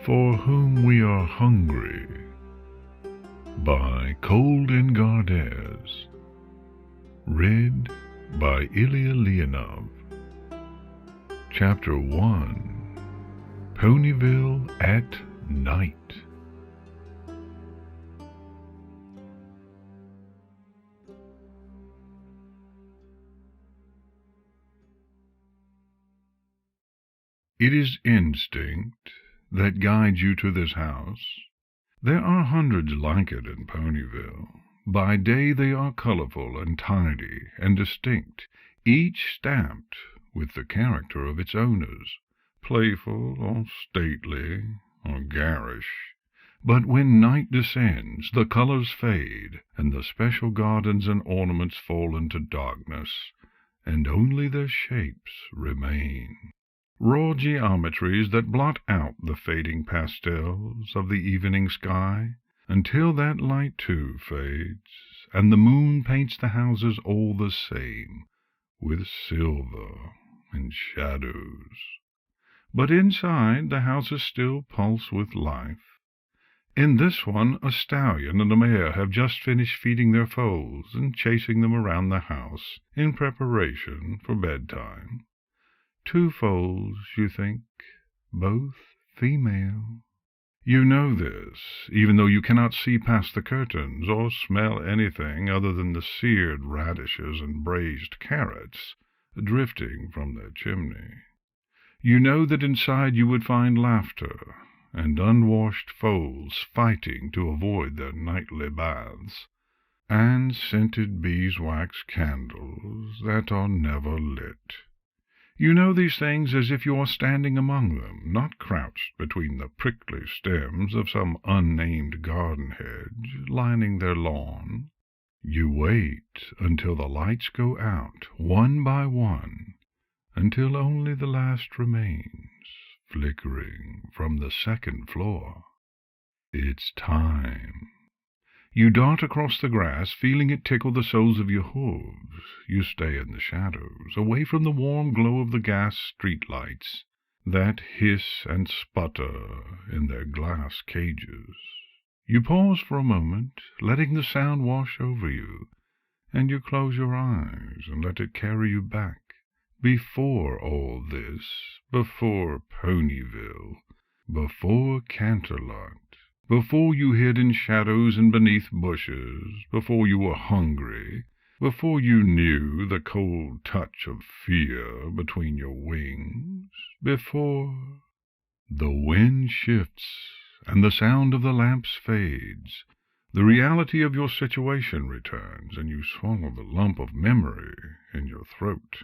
For Whom We Are Hungry by Cold and Gardez. Read by Ilya Leonov. Chapter 1. Ponyville at Night. It is instinct that guides you to this house. There are hundreds like it in Ponyville. By day they are colorful and tidy and distinct, each stamped with the character of its owners, playful or stately or garish. But when night descends, the colors fade, and the special gardens and ornaments fall into darkness, and only their shapes remain. Raw geometries that blot out the fading pastels of the evening sky, until that light too fades, and the moon paints the houses all the same, with silver and shadows. But inside, the houses still pulse with life. In this one, a stallion and a mare have just finished feeding their foals and chasing them around the house in preparation for bedtime. 2 foals, you think, both female. You know this, even though you cannot see past the curtains or smell anything other than the seared radishes and braised carrots drifting from their chimney. You know that inside you would find laughter and unwashed foals fighting to avoid their nightly baths, and scented beeswax candles that are never lit. You know these things as if you are standing among them, not crouched between the prickly stems of some unnamed garden hedge lining their lawn. You wait until the lights go out, one by one, until only the last remains, flickering from the 2nd floor. It's time. You dart across the grass, feeling it tickle the soles of your hooves. You stay in the shadows, away from the warm glow of the gas street lights that hiss and sputter in their glass cages. You pause for a moment, letting the sound wash over you, and you close your eyes and let it carry you back. Before all this, before Ponyville, before Canterlot, before you hid in shadows and beneath bushes, before you were hungry, before you knew the cold touch of fear between your wings, before the wind shifts and the sound of the lamps fades, the reality of your situation returns, and you swallow the lump of memory in your throat.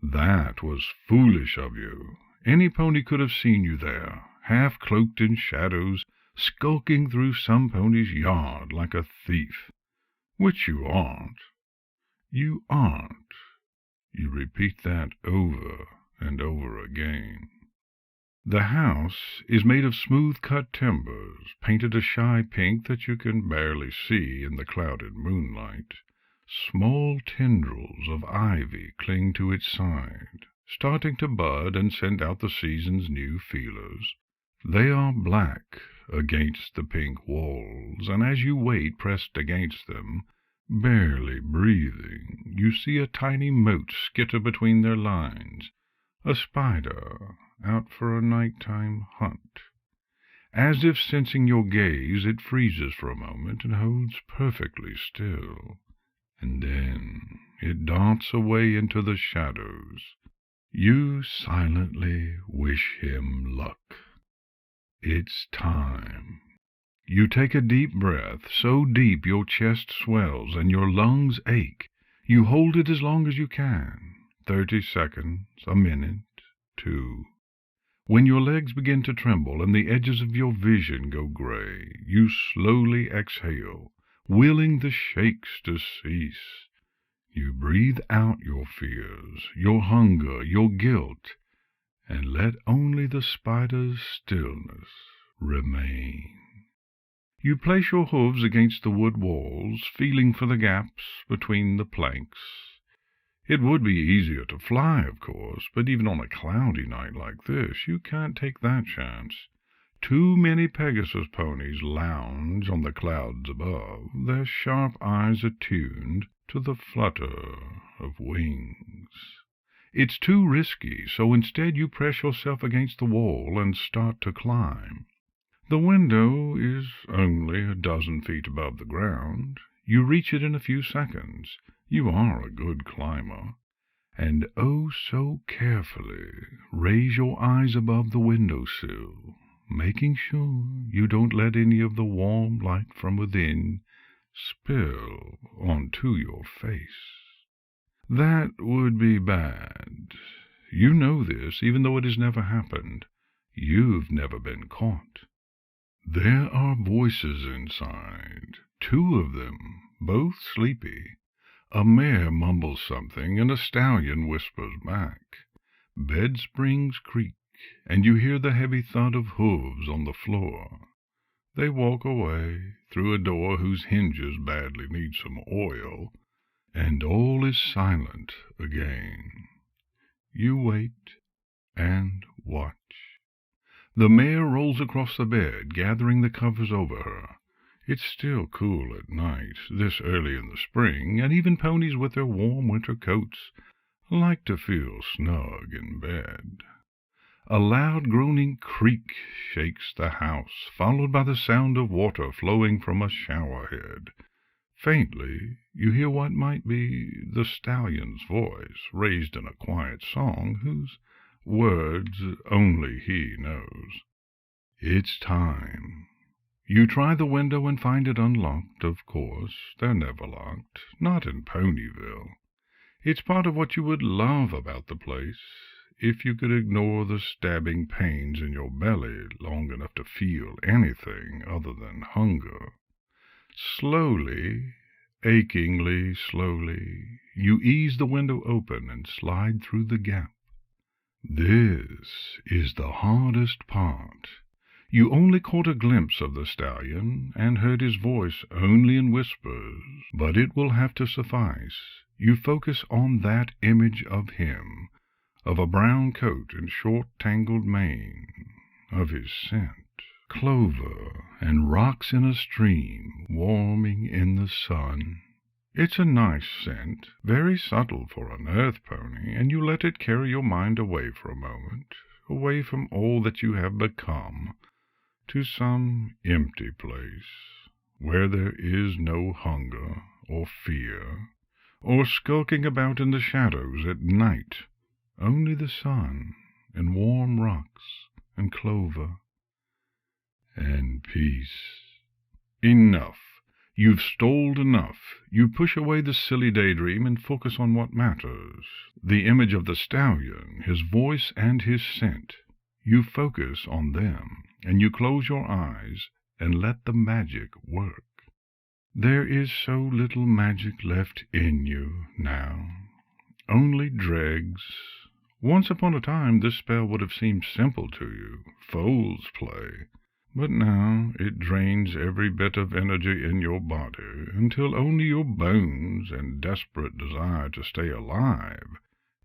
That was foolish of you. Any pony could have seen you there, half cloaked in shadows, skulking through some pony's yard like a thief, which you aren't. You aren't. You repeat that over and over again. The house is made of smooth-cut timbers, painted a shy pink that you can barely see in the clouded moonlight. Small tendrils of ivy cling to its side, starting to bud and send out the season's new feelers. They are black against the pink walls, and as you wait pressed against them, barely breathing, you see a tiny mote skitter between their lines, a spider out for a nighttime hunt. As if sensing your gaze, it freezes for a moment and holds perfectly still, and then it darts away into the shadows. You silently wish him luck. It's time. You take a deep breath, so deep your chest swells and your lungs ache. You hold it as long as you can, 30 seconds, a minute, 2. When your legs begin to tremble and the edges of your vision go gray, you slowly exhale, willing the shakes to cease. You breathe out your fears, your hunger, your guilt, and let only the spider's stillness remain. You place your hooves against the wood walls, feeling for the gaps between the planks. It would be easier to fly, of course, but even on a cloudy night like this, you can't take that chance. Too many Pegasus ponies lounge on the clouds above, their sharp eyes attuned to the flutter of wings. It's too risky, so instead you press yourself against the wall and start to climb. The window is only a dozen feet above the ground. You reach it in a few seconds. You are a good climber. And oh so carefully raise your eyes above the window-sill, making sure you don't let any of the warm light from within spill onto your face. That would be bad. You know this, even though it has never happened. You've never been caught. There are voices inside, 2 of them, both sleepy. A mare mumbles something, and a stallion whispers back. Bed springs creak, and you hear the heavy thud of hooves on the floor. They walk away through a door whose hinges badly need some oil, and all is silent again. You wait and watch. The mare rolls across the bed, gathering the covers over her. It's still cool at night, this early in the spring, and even ponies with their warm winter coats like to feel snug in bed. A loud groaning creak shakes the house, followed by the sound of water flowing from a showerhead. Faintly, you hear what might be the stallion's voice, raised in a quiet song whose words only he knows. It's time. You try the window and find it unlocked, of course. They're never locked, not in Ponyville. It's part of what you would love about the place, if you could ignore the stabbing pains in your belly long enough to feel anything other than hunger. Slowly, achingly slowly, you ease the window open and slide through the gap. This is the hardest part. You only caught a glimpse of the stallion, and heard his voice only in whispers, but it will have to suffice. You focus on that image of him, of a brown coat and short tangled mane, of his scent, clover and rocks in a stream warming in the sun. It's a nice scent, very subtle for an earth pony, and you let it carry your mind away for a moment, away from all that you have become, to some empty place, where there is no hunger or fear, or skulking about in the shadows at night, only the sun, and warm rocks, and clover, and peace. Enough. You've stoled enough. You push away the silly daydream and focus on what matters, the image of the stallion, his voice and his scent. You focus on them, and you close your eyes and let the magic work. There is so little magic left in you now, only dregs. Once upon a time this spell would have seemed simple to you, fool's play, but now it drains every bit of energy in your body until only your bones and desperate desire to stay alive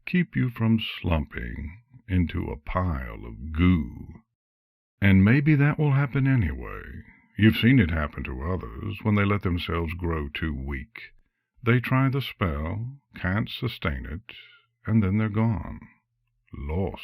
keep you from slumping into a pile of goo. And maybe that will happen anyway. You've seen it happen to others when they let themselves grow too weak. They try the spell, can't sustain it, and then they're gone, lost.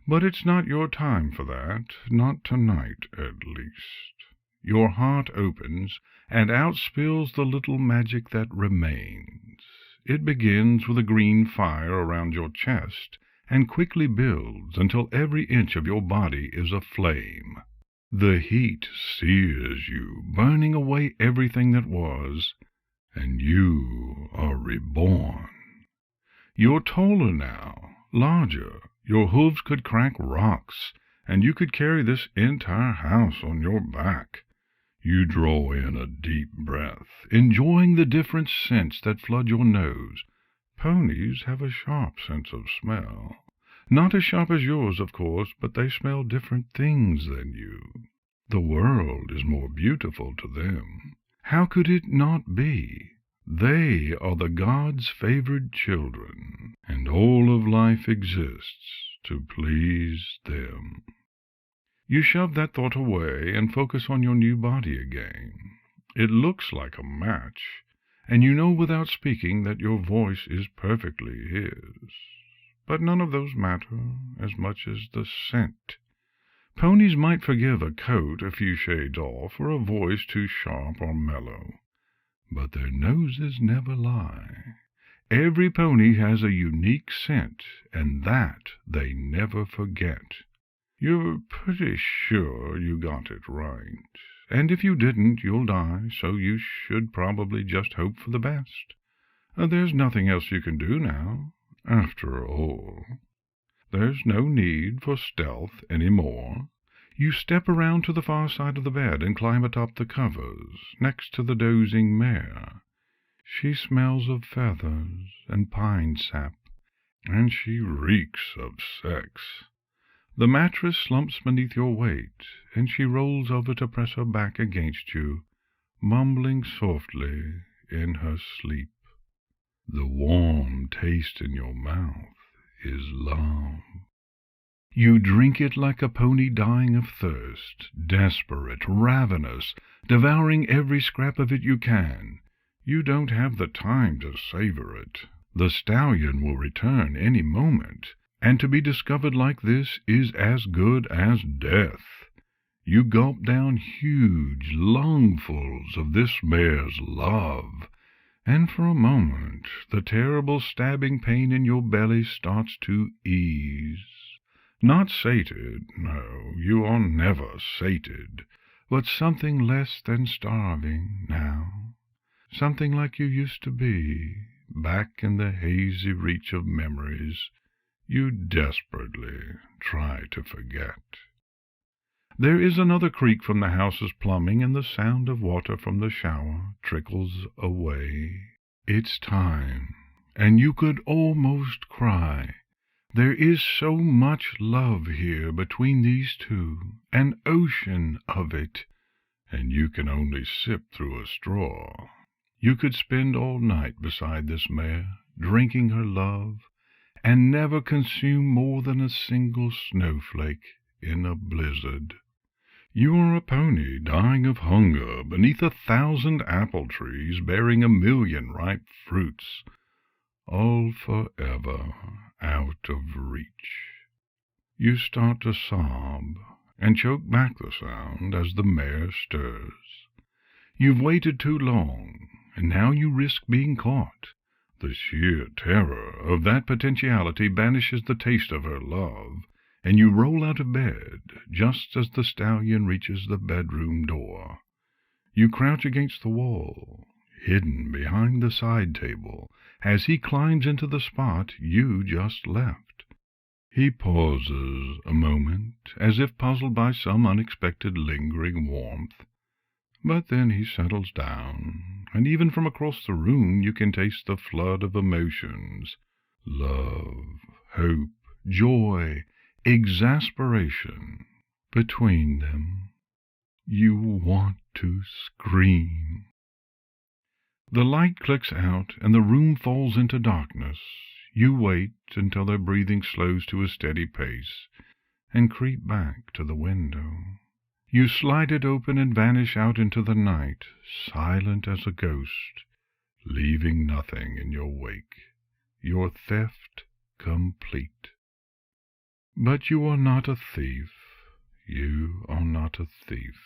But it's not your time for that, not tonight at least. Your heart opens, and out spills the little magic that remains. It begins with a green fire around your chest, and quickly builds until every inch of your body is aflame. The heat sears you, burning away everything that was, and you are reborn. You're taller now, larger. Your hooves could crack rocks, and you could carry this entire house on your back. You draw in a deep breath, enjoying the different scents that flood your nose. Ponies have a sharp sense of smell. Not as sharp as yours, of course, but they smell different things than you. The world is more beautiful to them. How could it not be? They are the gods' favored children, and all of life exists to please them. You shove that thought away and focus on your new body again. It looks like a match, and you know without speaking that your voice is perfectly his. But none of those matter as much as the scent. Ponies might forgive a coat a few shades off, or a voice too sharp or mellow, but their noses never lie. Every pony has a unique scent, and that they never forget. You're pretty sure you got it right, and if you didn't, you'll die, so you should probably just hope for the best. There's nothing else you can do now, after all. There's no need for stealth any more. You step around to the far side of the bed and climb atop the covers, next to the dozing mare. She smells of feathers and pine sap, and she reeks of sex. The mattress slumps beneath your weight, and she rolls over to press her back against you, mumbling softly in her sleep. The warm taste in your mouth is love. You drink it like a pony dying of thirst, desperate, ravenous, devouring every scrap of it you can. You don't have the time to savor it. The stallion will return any moment, and to be discovered like this is as good as death. You gulp down huge lungfuls of this mare's love, and for a moment the terrible stabbing pain in your belly starts to ease. Not sated, no, you are never sated, but something less than starving now. Something like you used to be, back in the hazy reach of memories you desperately try to forget. There is another creak from the house's plumbing, and the sound of water from the shower trickles away. It's time, and you could almost cry. There is so much love here between these two, an ocean of it, and you can only sip through a straw. You could spend all night beside this mare, drinking her love, and never consume more than a single snowflake in a blizzard. You are a pony dying of hunger beneath 1,000 apple trees bearing 1,000,000 ripe fruits, all forever out of reach. You start to sob and choke back the sound as the mare stirs. You've waited too long, and now you risk being caught. The sheer terror of that potentiality banishes the taste of her love, and you roll out of bed just as the stallion reaches the bedroom door. You crouch against the wall, hidden behind the side table, as he climbs into the spot you just left. He pauses a moment, as if puzzled by some unexpected lingering warmth. But then he settles down, and even from across the room you can taste the flood of emotions. Love, hope, joy, exasperation between them. You want to scream. The light clicks out, and the room falls into darkness. You wait until their breathing slows to a steady pace, and creep back to the window. You slide it open and vanish out into the night, silent as a ghost, leaving nothing in your wake, your theft complete. But you are not a thief. You are not a thief.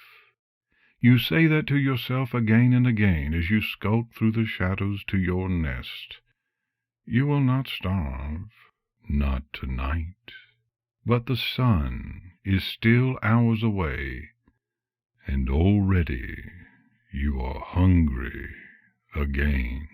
You say that to yourself again and again as you skulk through the shadows to your nest. You will not starve, not tonight. But the sun is still hours away, and already you are hungry again.